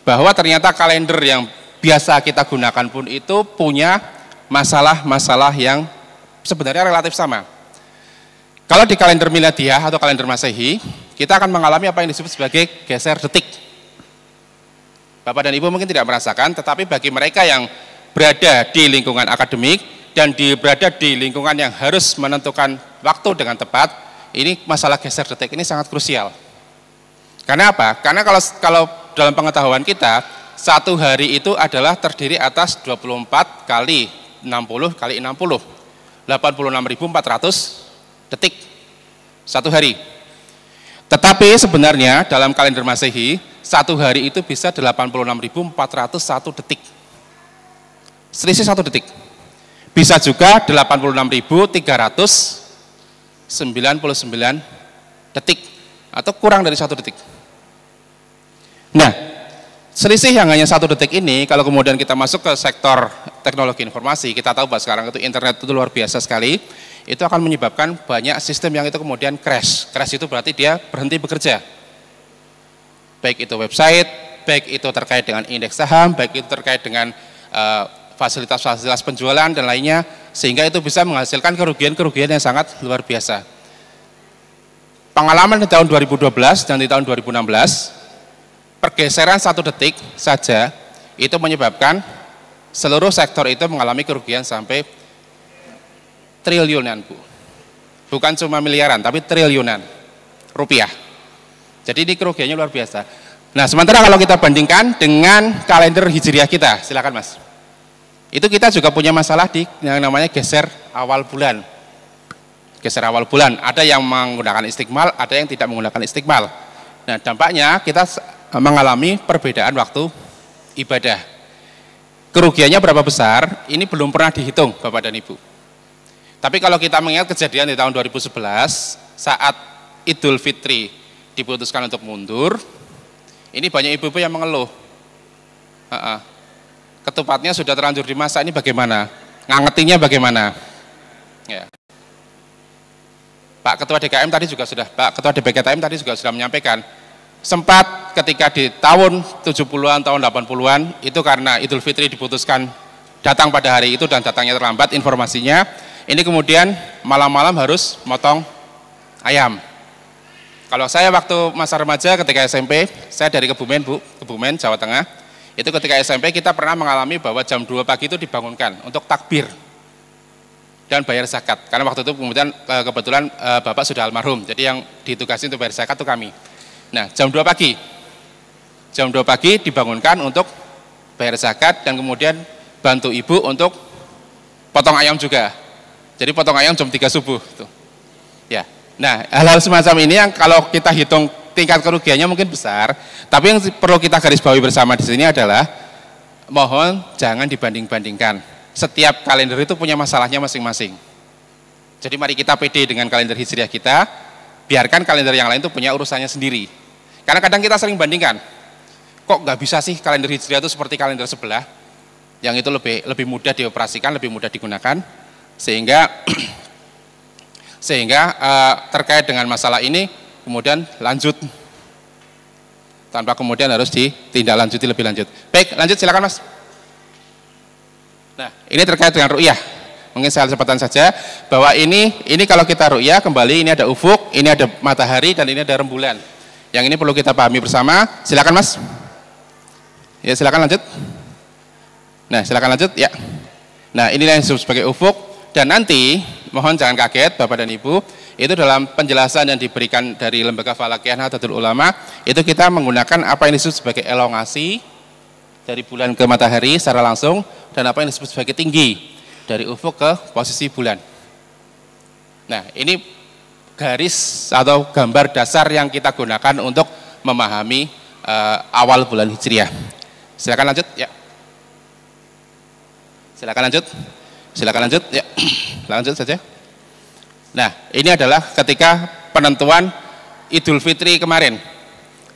Bahwa ternyata kalender yang biasa kita gunakan pun itu punya masalah-masalah yang sebenarnya relatif sama. Kalau di kalender miladiah atau kalender Masehi, kita akan mengalami apa yang disebut sebagai geser detik. Bapak dan Ibu mungkin tidak merasakan, tetapi bagi mereka yang berada di lingkungan akademik dan berada di lingkungan yang harus menentukan waktu dengan tepat, ini masalah geser detik ini sangat krusial. Karena apa? Karena kalau dalam pengetahuan kita, 1 hari itu adalah terdiri atas 24 kali 60 kali 60, 86.400 detik 1 hari. Tetapi sebenarnya dalam kalender Masehi, 1 hari itu bisa 86.401 detik. Selisih 1 detik. Bisa juga 86.399 detik atau kurang dari 1 detik. Nah, selisih yang hanya 1 detik ini, kalau kemudian kita masuk ke sektor teknologi informasi, kita tahu bahwa sekarang itu internet itu luar biasa sekali, itu akan menyebabkan banyak sistem yang itu kemudian crash. Crash itu berarti dia berhenti bekerja. Baik itu website, baik itu terkait dengan indeks saham, baik itu terkait dengan fasilitas-fasilitas penjualan dan lainnya, sehingga itu bisa menghasilkan kerugian-kerugian yang sangat luar biasa. Pengalaman di tahun 2012 dan di tahun 2016, pergeseran 1 detik saja itu menyebabkan seluruh sektor itu mengalami kerugian sampai triliunan, Bu. Bukan cuma miliaran, tapi triliunan rupiah. Jadi ini kerugiannya luar biasa. Nah, sementara kalau kita bandingkan dengan kalender hijriah kita, silakan Mas. Itu kita juga punya masalah di yang namanya geser awal bulan. Geser awal bulan, ada yang menggunakan istiqmal, ada yang tidak menggunakan istiqmal. Nah, dampaknya kita mengalami perbedaan waktu ibadah. Kerugiannya berapa besar? Ini belum pernah dihitung, Bapak dan Ibu. Tapi kalau kita mengingat kejadian di tahun 2011, saat Idul Fitri diputuskan untuk mundur, ini banyak ibu-ibu yang mengeluh. Ketupatnya sudah terlanjur dimasak, ini bagaimana? Ngangetinya bagaimana? Ya. Pak Ketua DKM tadi juga sudah, Pak Ketua DPKTM tadi juga sudah menyampaikan, sempat ketika di tahun 70-an, tahun 80-an, itu karena Idul Fitri diputuskan datang pada hari itu dan datangnya terlambat informasinya, ini kemudian malam-malam harus motong ayam. Kalau saya waktu masa remaja ketika SMP, saya dari Kebumen Bu, Kebumen, Jawa Tengah, itu ketika SMP kita pernah mengalami bahwa jam 2 pagi itu dibangunkan untuk takbir dan bayar zakat. Karena waktu itu kemudian kebetulan Bapak sudah almarhum, jadi yang ditugasin untuk bayar zakat itu kami. Nah, jam 2 pagi. Jam 2 pagi dibangunkan untuk bayar zakat dan kemudian bantu ibu untuk potong ayam juga. Jadi potong ayam jam 3 subuh. Tuh. Ya. Nah, hal-hal semacam ini yang kalau kita hitung tingkat kerugiannya mungkin besar, tapi yang perlu kita garis bawahi bersama di sini adalah mohon jangan dibanding-bandingkan. Setiap kalender itu punya masalahnya masing-masing. Jadi mari kita pede dengan kalender hijriah kita, biarkan kalender yang lain itu punya urusannya sendiri. Karena kadang kita sering bandingkan, kok nggak bisa sih kalender hijriah itu seperti kalender sebelah, yang itu lebih mudah dioperasikan, lebih mudah digunakan, sehingga terkait dengan masalah ini kemudian lanjut tanpa kemudian harus ditindaklanjuti lebih lanjut. Baik, lanjut silakan Mas. Nah, ini terkait dengan ru'yah. Mungkin saya cepatkan saja bahwa ini kalau kita ru'yah kembali, ini ada ufuk, ini ada matahari dan ini ada rembulan. Yang ini perlu kita pahami bersama. Silakan Mas. Ya, silakan lanjut. Nah, silakan lanjut ya. Nah, ini yang disebut sebagai ufuk dan nanti mohon jangan kaget Bapak dan Ibu, itu dalam penjelasan yang diberikan dari Lembaga Falakiyah Nahdlatul Ulama, itu kita menggunakan apa yang disebut sebagai elongasi dari bulan ke matahari secara langsung dan apa yang disebut sebagai tinggi dari ufuk ke posisi bulan. Nah, ini garis atau gambar dasar yang kita gunakan untuk memahami awal bulan Hijriah. Silakan lanjut ya. Silakan lanjut. Silakan lanjut ya. Lanjut saja. Nah, ini adalah ketika penentuan Idul Fitri kemarin.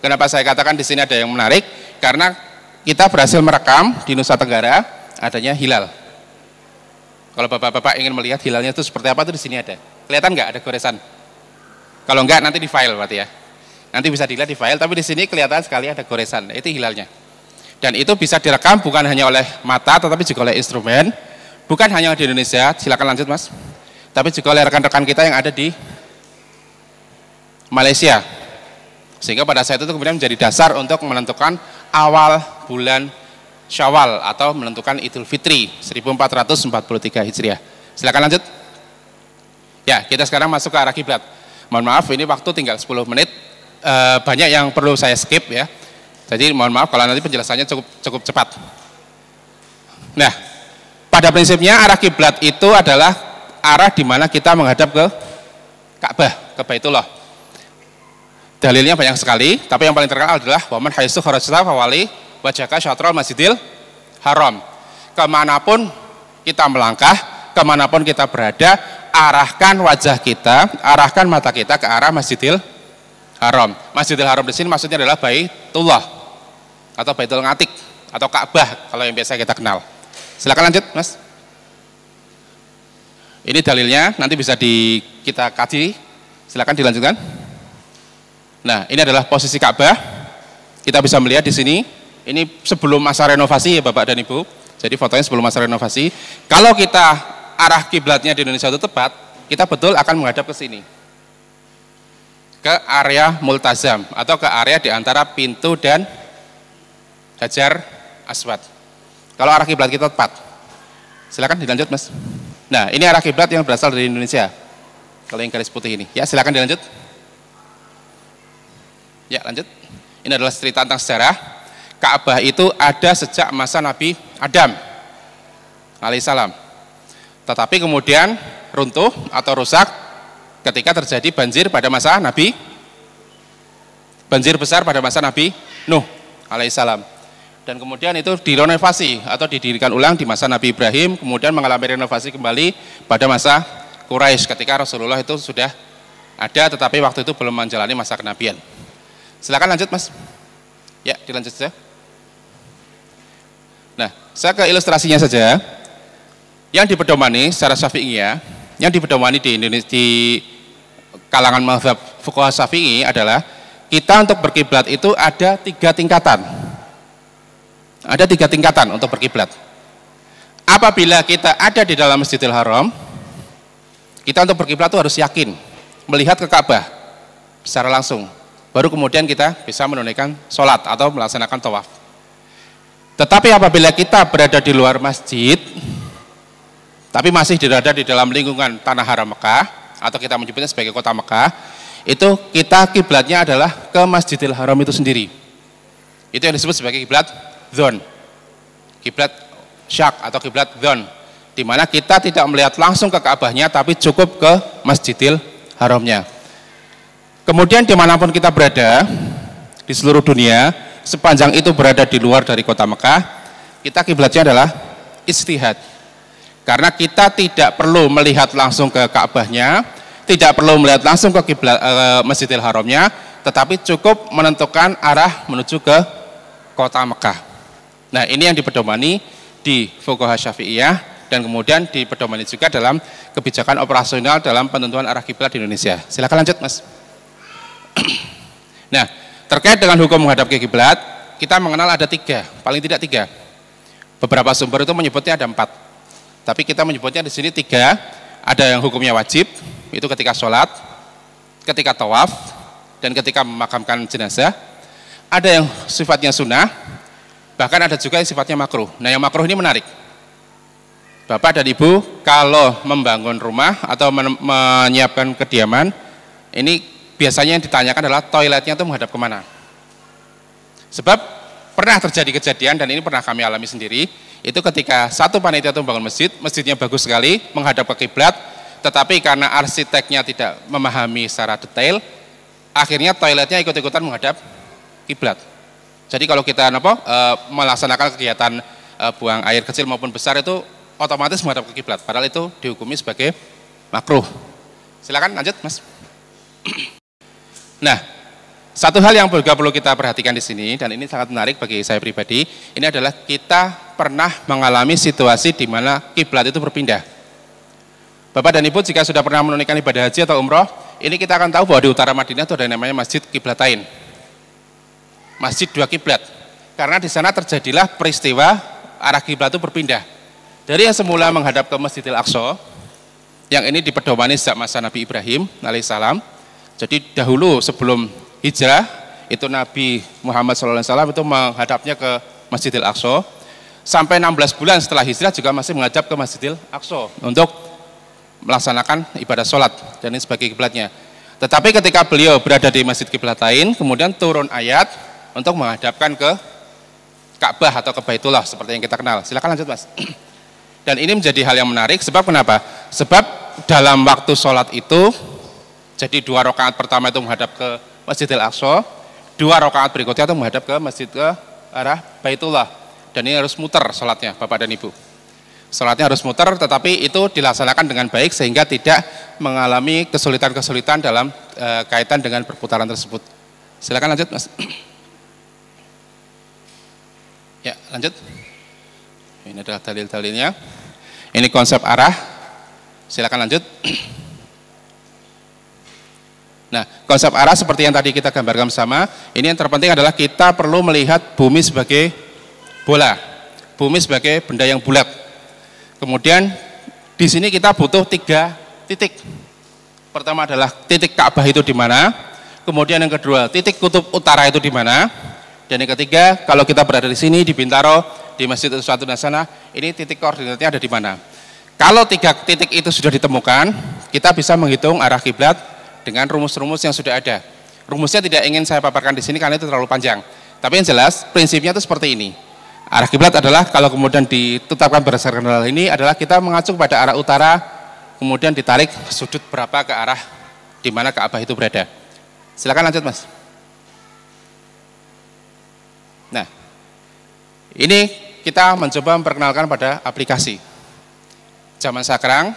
Kenapa saya katakan di sini ada yang menarik? Karena kita berhasil merekam di Nusa Tenggara adanya hilal. Kalau bapak-bapak ingin melihat hilalnya itu seperti apa, itu di sini ada. Kelihatan nggak ada goresan? Kalau enggak nanti di file berarti ya. Nanti bisa dilihat di file, tapi di sini kelihatan sekali ada goresan. Itu hilalnya. Dan itu bisa direkam bukan hanya oleh mata, tetapi juga oleh instrumen. Bukan hanya di Indonesia, silakan lanjut Mas. Tapi juga oleh rekan-rekan kita yang ada di Malaysia. Sehingga pada saat itu kemudian menjadi dasar untuk menentukan awal bulan Syawal atau menentukan Idul Fitri 1443 Hijriah. Silakan lanjut. Ya, kita sekarang masuk ke arah kiblat. Mohon maaf, ini waktu tinggal 10 menit. Banyak yang perlu saya skip ya. Jadi mohon maaf kalau nanti penjelasannya cukup cepat. Nah, pada prinsipnya arah kiblat itu adalah arah di mana kita menghadap ke Ka'bah, ke Baitullah. Dalilnya banyak sekali, tapi yang paling terkenal adalah waman haitsu kharajta fawali wajhaka syatrul Masjidil Haram. Kemanapun kita melangkah, kemanapun kita berada, arahkan wajah kita, arahkan mata kita ke arah Masjidil Haram. Masjidil Haram di sini maksudnya adalah Baitullah atau Baitul Ngatik atau Ka'bah kalau yang biasa kita kenal. Silakan lanjut, Mas. Ini dalilnya, nanti bisa kita kaji. Silakan dilanjutkan. Nah, ini adalah posisi Ka'bah. Kita bisa melihat di sini. Ini sebelum masa renovasi ya Bapak dan Ibu. Jadi fotonya sebelum masa renovasi. Kalau kita arah kiblatnya di Indonesia itu tepat, kita betul akan menghadap ke sini. Ke area Multazam atau ke area di antara pintu dan Hajar Aswad. Kalau arah kiblat kita tepat. Silakan dilanjut, Mas. Nah, ini arah kiblat yang berasal dari Indonesia. Kalau yang garis putih ini. Ya, silakan dilanjut. Ya, lanjut. Ini adalah cerita tentang sejarah. Ka'bah itu ada sejak masa Nabi Adam alaihissalam. Tetapi kemudian runtuh atau rusak ketika terjadi banjir besar pada masa Nabi Nuh alaihissalam. Dan kemudian itu direnovasi atau didirikan ulang di masa Nabi Ibrahim, kemudian mengalami renovasi kembali pada masa Quraisy ketika Rasulullah itu sudah ada, tetapi waktu itu belum menjalani masa kenabian. Silakan lanjut, Mas. Ya, dilanjut saja. Nah, saya ke ilustrasinya saja. Yang dipedomani secara Syafi'iyah, yang dipedomani di Indonesia, di kalangan mazhab fuqaha Syafi'i adalah kita untuk berkiblat itu ada 3 tingkatan. Ada 3 tingkatan untuk berkiblat. Apabila kita ada di dalam Masjidil Haram, kita untuk berkiblat itu harus yakin melihat ke Ka'bah secara langsung. Baru kemudian kita bisa menunaikan sholat atau melaksanakan tawaf. Tetapi apabila kita berada di luar masjid, tapi masih berada di dalam lingkungan tanah haram Mekah, atau kita menyebutnya sebagai kota Mekah, itu kita kiblatnya adalah ke Masjidil Haram itu sendiri. Itu yang disebut sebagai kiblat dzon, kiblat syak atau kiblat dzon, di mana kita tidak melihat langsung ke Ka'bahnya, tapi cukup ke Masjidil Haramnya. Kemudian dimanapun kita berada di seluruh dunia, sepanjang itu berada di luar dari kota Mekah, kita kiblatnya adalah ijtihad. Karena kita tidak perlu melihat langsung ke Ka'bahnya, tidak perlu melihat langsung ke kiblat Masjidil Haramnya, tetapi cukup menentukan arah menuju ke kota Mekah. Nah, ini yang dipedomani di fuqaha Syafi'iyah dan kemudian dipedomani juga dalam kebijakan operasional dalam penentuan arah kiblat di Indonesia. Silakan lanjut, Mas. Nah, terkait dengan hukum menghadap ke kiblat, kita mengenal ada 3, paling tidak 3. Beberapa sumber itu menyebutnya ada 4, tapi kita menyebutnya di sini 3. Ada yang hukumnya wajib, itu ketika sholat, ketika tawaf, dan ketika memakamkan jenazah. Ada yang sifatnya sunnah, bahkan ada juga yang sifatnya makruh. Nah, yang makruh ini menarik. Bapak dan Ibu kalau membangun rumah atau menyiapkan kediaman, ini biasanya yang ditanyakan adalah toiletnya itu menghadap kemana. Sebab pernah terjadi kejadian, dan ini pernah kami alami sendiri, itu ketika satu panitia itu membangun masjid, masjidnya bagus sekali, menghadap ke kiblat, tetapi karena arsiteknya tidak memahami secara detail, akhirnya toiletnya ikut-ikutan menghadap kiblat. Jadi kalau kita melaksanakan kegiatan buang air kecil maupun besar itu otomatis menghadap ke kiblat, padahal itu dihukumi sebagai makruh. Silakan lanjut, Mas. Nah, satu hal yang juga perlu kita perhatikan di sini, dan ini sangat menarik bagi saya pribadi, ini adalah kita pernah mengalami situasi di mana kiblat itu berpindah. Bapak dan Ibu jika sudah pernah menunaikan ibadah haji atau umroh, ini kita akan tahu bahwa di utara Madinah itu ada yang namanya Masjid Kiblatain, Masjid 2 kiblat. Karena di sana terjadilah peristiwa arah kiblat itu berpindah. Dari yang semula menghadap ke Masjidil Aqsa, yang ini dipedomani sejak masa Nabi Ibrahim alaihissalam. Jadi dahulu sebelum hijrah, itu Nabi Muhammad SAW itu menghadapnya ke Masjidil Aqsa. Sampai 16 bulan setelah hijrah juga masih menghadap ke Masjidil Aqsa untuk melaksanakan ibadah sholat, dan ini sebagai kiblatnya. Tetapi ketika beliau berada di Masjid Kiblatain, kemudian turun ayat untuk menghadapkan ke Ka'bah atau ke Baitullah seperti yang kita kenal. Silakan lanjut, Mas. Dan ini menjadi hal yang menarik, sebab kenapa? Sebab dalam waktu sholat itu, jadi 2 rakaat pertama itu menghadap ke Masjidil Aqsa, 2 rakaat berikutnya itu menghadap ke masjid ke arah Baitullah. Dan ini harus muter sholatnya, Bapak dan Ibu. Sholatnya harus muter, tetapi itu dilaksanakan dengan baik sehingga tidak mengalami kesulitan-kesulitan dalam kaitan dengan perputaran tersebut. Silakan lanjut, Mas. Ya, lanjut. Ini adalah dalil-dalilnya. Ini konsep arah. Silakan lanjut. Nah, konsep arah seperti yang tadi kita gambarkan bersama, ini yang terpenting adalah kita perlu melihat bumi sebagai bola, bumi sebagai benda yang bulat. Kemudian di sini kita butuh 3 titik. Pertama adalah titik Ka'bah itu di mana, kemudian yang kedua titik kutub utara itu di mana, dan yang ketiga kalau kita berada di sini di Bintaro, di Masjid Uswatun Hasanah, ini titik koordinatnya ada di mana. Kalau 3 titik itu sudah ditemukan, kita bisa menghitung arah kiblat dengan rumus-rumus yang sudah ada. Rumusnya tidak ingin saya paparkan di sini karena itu terlalu panjang. Tapi yang jelas prinsipnya itu seperti ini. Arah kiblat adalah kalau kemudian ditetapkan berdasarkan hal ini adalah kita mengacu pada arah utara, kemudian ditarik sudut berapa ke arah di mana Ka'bah itu berada. Silakan lanjut, Mas. Nah, ini kita mencoba memperkenalkan pada aplikasi. Zaman sekarang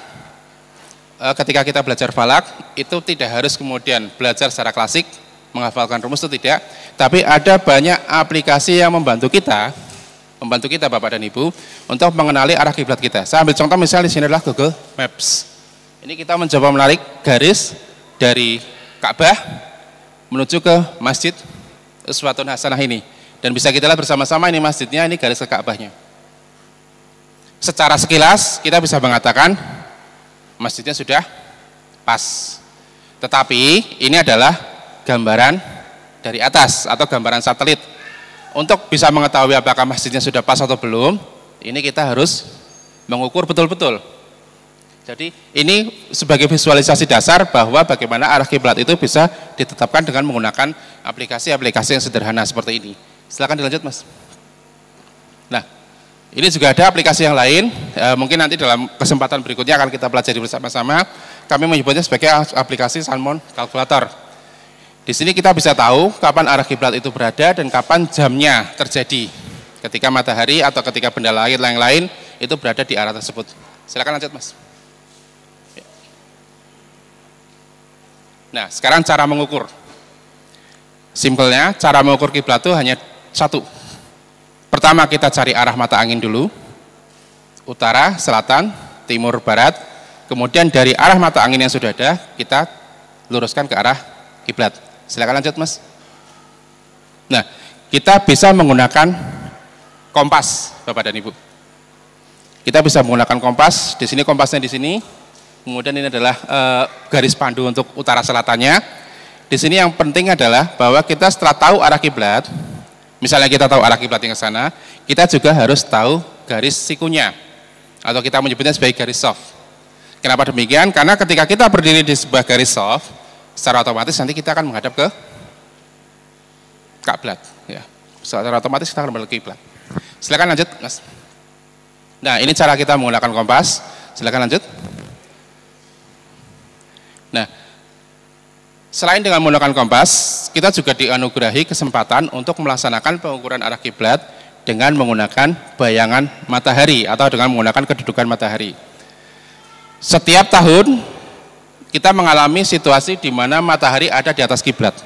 ketika kita belajar falak itu tidak harus kemudian belajar secara klasik menghafalkan rumus, itu tidak, tapi ada banyak aplikasi yang membantu kita Bapak dan Ibu untuk mengenali arah kiblat kita. Saya ambil contoh misalnya di sini adalah Google Maps. Ini kita mencoba menarik garis dari Ka'bah menuju ke Masjid Uswatun Hasanah ini, dan bisa kita lihat bersama-sama ini masjidnya, ini garis ke Ka'bahnya. Secara sekilas kita bisa mengatakan masjidnya sudah pas, tetapi ini adalah gambaran dari atas atau gambaran satelit. Untuk bisa mengetahui apakah masjidnya sudah pas atau belum, ini kita harus mengukur betul-betul. Jadi ini sebagai visualisasi dasar bahwa bagaimana arah kiblat itu bisa ditetapkan dengan menggunakan aplikasi-aplikasi yang sederhana seperti ini. Silakan dilanjut, Mas. Nah, ini juga ada aplikasi yang lain, mungkin nanti dalam kesempatan berikutnya akan kita pelajari bersama-sama. Kami menyebutnya sebagai aplikasi Sun-Mount Calculator. Di sini kita bisa tahu kapan arah kiblat itu berada dan kapan jamnya terjadi, ketika matahari atau ketika benda lain yang lain itu berada di arah tersebut. Silakan lanjut, Mas. Nah, sekarang cara mengukur. Simpelnya, cara mengukur kiblat itu hanya satu. Pertama kita cari arah mata angin dulu, utara, selatan, timur, barat. Kemudian dari arah mata angin yang sudah ada, kita luruskan ke arah kiblat. Silakan lanjut, Mas. Nah, kita bisa menggunakan kompas, Bapak dan Ibu. Kita bisa menggunakan kompas. Di sini kompasnya di sini. Kemudian ini adalah garis pandu untuk utara selatannya. Di sini yang penting adalah bahwa kita setelah tahu arah kiblat, misalnya kita tahu arah kiblat yang ke sana, kita juga harus tahu garis sikunya, atau kita menyebutnya sebagai garis soft. Kenapa demikian? Karena ketika kita berdiri di sebuah garis soft, secara otomatis nanti kita akan menghadap ke kiblat. Ya, secara otomatis kita akan menghadap ke kiblat. Silakan lanjut, Mas. Nah, ini cara kita menggunakan kompas. Silakan lanjut. Nah, selain dengan menggunakan kompas, kita juga dianugerahi kesempatan untuk melaksanakan pengukuran arah kiblat dengan menggunakan bayangan matahari atau dengan menggunakan kedudukan matahari. Setiap tahun kita mengalami situasi di mana matahari ada di atas kiblat.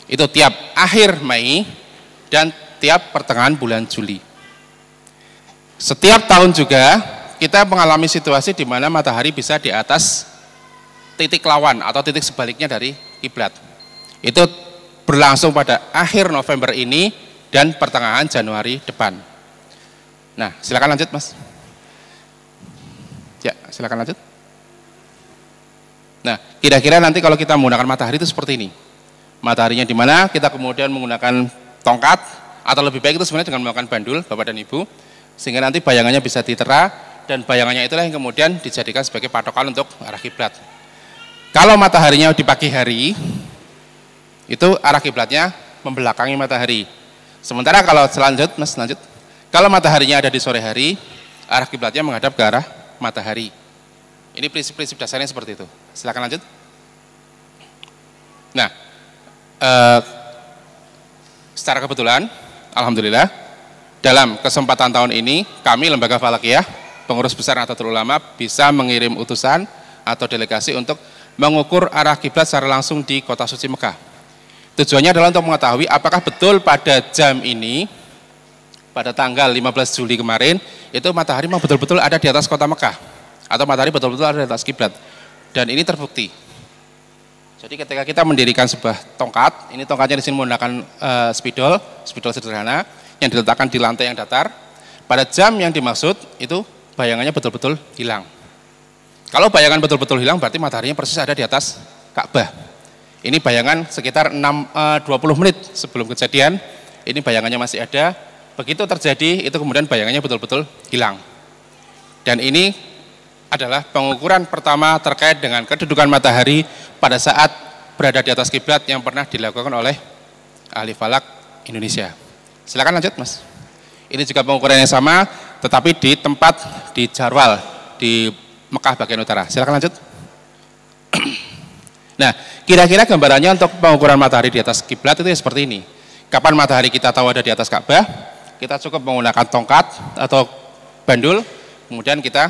Itu tiap akhir Mei dan tiap pertengahan bulan Juli. Setiap tahun juga kita mengalami situasi di mana matahari bisa di atas titik lawan atau titik sebaliknya dari kiblat. Itu berlangsung pada akhir November ini dan pertengahan Januari depan. Nah, silakan lanjut, Mas. Ya, silakan lanjut. Nah, kira-kira nanti kalau kita menggunakan matahari itu seperti ini. Mataharinya di mana? Kita kemudian menggunakan tongkat, atau lebih baik itu sebenarnya dengan menggunakan bandul, Bapak dan Ibu, sehingga nanti bayangannya bisa ditera, dan bayangannya itulah yang kemudian dijadikan sebagai patokan untuk arah kiblat. Kalau mataharinya di pagi hari, itu arah kiblatnya membelakangi matahari. Sementara kalau Mas, lanjut. Kalau mataharinya ada di sore hari, arah kiblatnya menghadap ke arah matahari. Ini prinsip-prinsip dasarnya seperti itu. Silakan lanjut. Nah, secara kebetulan, alhamdulillah, dalam kesempatan tahun ini, kami Lembaga Falakiyah, pengurus besar Nahdlatul Ulama, bisa mengirim utusan atau delegasi untuk mengukur arah kiblat secara langsung di kota suci Mekah. Tujuannya adalah untuk mengetahui apakah betul pada jam ini, pada tanggal 15 Juli kemarin, itu matahari memang betul-betul ada di atas kota Mekah, atau matahari betul-betul ada di atas kiblat. Dan ini terbukti. Jadi ketika kita mendirikan sebuah tongkat, ini tongkatnya di sini menggunakan spidol sederhana yang diletakkan di lantai yang datar. Pada jam yang dimaksud itu bayangannya betul-betul hilang. Kalau bayangan betul-betul hilang berarti mataharinya persis ada di atas Ka'bah. Ini bayangan sekitar 20 menit sebelum kejadian, ini bayangannya masih ada. Begitu terjadi, itu kemudian bayangannya betul-betul hilang. Dan ini adalah pengukuran pertama terkait dengan kedudukan matahari pada saat berada di atas kiblat yang pernah dilakukan oleh ahli falak Indonesia. Silakan lanjut, Mas. Ini juga pengukuran yang sama, tetapi di tempat di Jarwal, di Mekah bagian utara. Silakan lanjut. Nah, kira-kira gambarannya untuk pengukuran matahari di atas kiblat itu seperti ini. Kapan matahari kita tahu ada di atas Ka'bah? Kita cukup menggunakan tongkat atau bandul, kemudian kita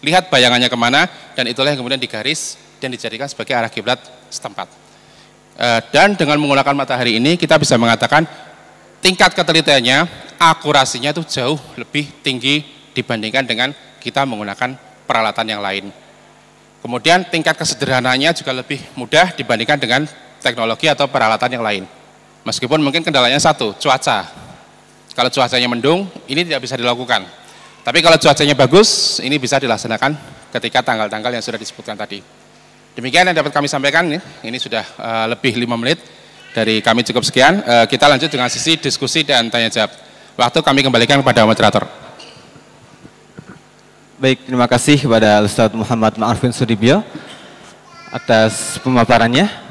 lihat bayangannya kemana, dan itulah yang kemudian digaris dan dijadikan sebagai arah kiblat setempat. Dan dengan menggunakan matahari ini kita bisa mengatakan tingkat ketelitiannya, akurasinya itu jauh lebih tinggi dibandingkan dengan kita menggunakan peralatan yang lain. Kemudian tingkat kesederhanaannya juga lebih mudah dibandingkan dengan teknologi atau peralatan yang lain. Meskipun mungkin kendalanya satu, cuaca. Kalau cuacanya mendung, ini tidak bisa dilakukan. Tapi kalau cuacanya bagus, ini bisa dilaksanakan ketika tanggal-tanggal yang sudah disebutkan tadi. Demikian yang dapat kami sampaikan, ini sudah lebih 5 menit dari kami, cukup sekian. Kita lanjut dengan sesi diskusi dan tanya jawab. Waktu kami kembalikan kepada moderator. Baik, terima kasih kepada Ustadz Muhammad Ma'arifin Sudibyo atas pemaparannya.